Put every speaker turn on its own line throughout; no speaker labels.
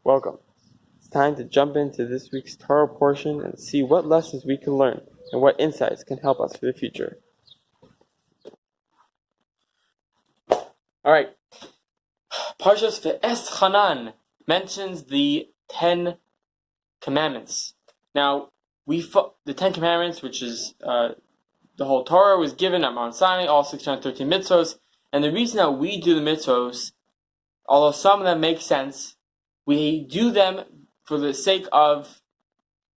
Welcome. It's time to jump into this week's Torah portion and see what lessons we can learn and what insights can help us for the future. Alright. Parshas Veschnan mentions the 10 Commandments. Now, the 10 Commandments, which is the whole Torah, was given at Mount Sinai, all 613 mitzvos. And the reason that we do the mitzvos, although some of them make sense, we do them for the sake of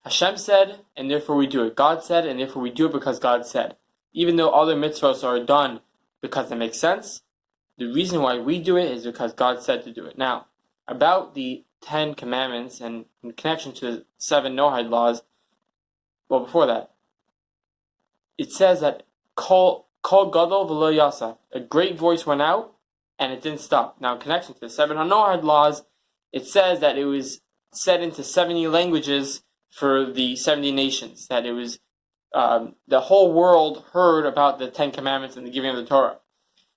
Hashem said, and therefore we do it. God said, and therefore we do it because God said. Even though other mitzvos are done because they make sense, the reason why we do it is because God said to do it. Now, about the 10 Commandments and in connection to the Seven Noahide Laws, well, before that, it says that Kol Gadol V'lo Yasaf, a great voice went out, and it didn't stop. Now, in connection to the Seven Noahide Laws, it says that it was said into 70 languages for the 70 nations, that it was the whole world heard about the 10 Commandments and the giving of the Torah.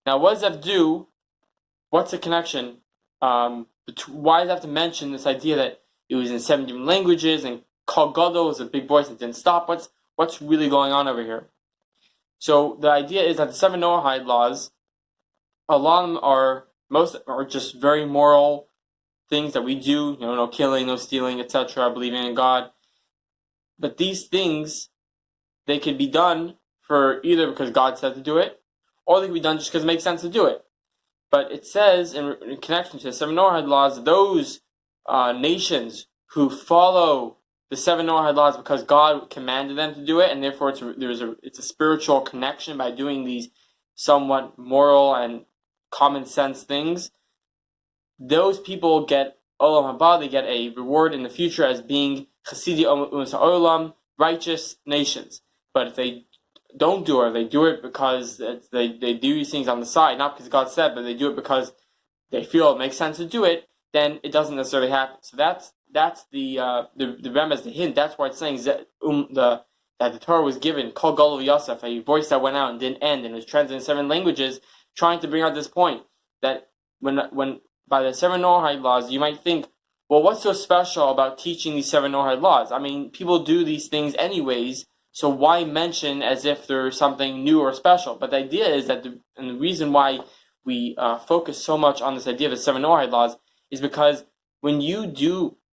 Now, what does that do? What's the connection? Why does it have to mention this idea that it was in 70 languages and Kol Gadol was a big voice and didn't stop? What's really going on over here? So the idea is that the Seven Noahide Laws, a lot of them most are just very moral things that we do, no killing, no stealing, etc., believing in God. But these things, they can be done for either because God said to do it, or they can be done just because it makes sense to do it. But it says, in connection to the Seven Noahide Laws, those nations who follow the Seven Noahide Laws because God commanded them to do it, and therefore it's a spiritual connection by doing these somewhat moral and common sense things, those people get Olam Haba, they get a reward in the future as being Chasidi Olam, righteous nations. But if they don't do it, they do it because they do these things on the side, not because God said, but they do it because they feel it makes sense to do it, then it doesn't necessarily happen. So that's the remez, the hint. That's why it's saying that the Torah was given, Kol Gadol Yasaf, a voice that went out and didn't end, and was translated in 7 languages, trying to bring out this point that when by the Seven Noahide Laws, you might think, well, what's so special about teaching these Seven Noahide Laws? I mean, people do these things anyways, so why mention as if there's something new or special? But the idea is that the reason why we focus so much on this idea of the Seven Noahide Laws is because when a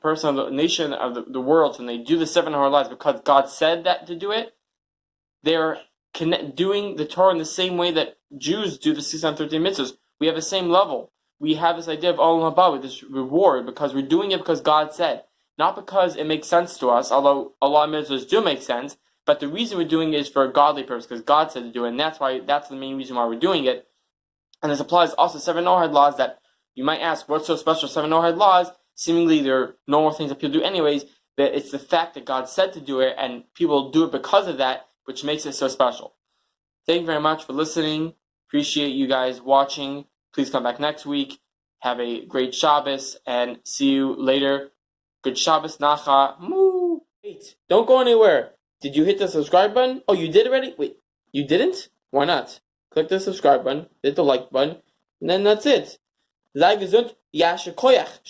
person of the nation of the world, when they do the Seven Noahide Laws because God said that to do it, they're doing the Torah in the same way that Jews do the 613 mitzvahs. We have the same level. We have this idea of Olam Haba, with this reward, because we're doing it because God said. Not because it makes sense to us, although a lot of mitzvahs do make sense, but the reason we're doing it is for a godly purpose, because God said to do it, and that's the main reason why we're doing it. And this applies also to Seven Noahide Laws that you might ask, what's so special Seven Noahide Laws? Seemingly they're normal things that people do anyways, but it's the fact that God said to do it, and people do it because of that, which makes it so special. Thank you very much for listening. Appreciate you guys watching. Please come back next week. Have a great Shabbos, and see you later. Good Shabbos, Nacha. Moo. Wait, don't go anywhere. Did you hit the subscribe button? Oh, you did already? Wait, you didn't? Why not? Click the subscribe button, hit the like button, and then that's it. Sei gesund. Ja, shkoyach.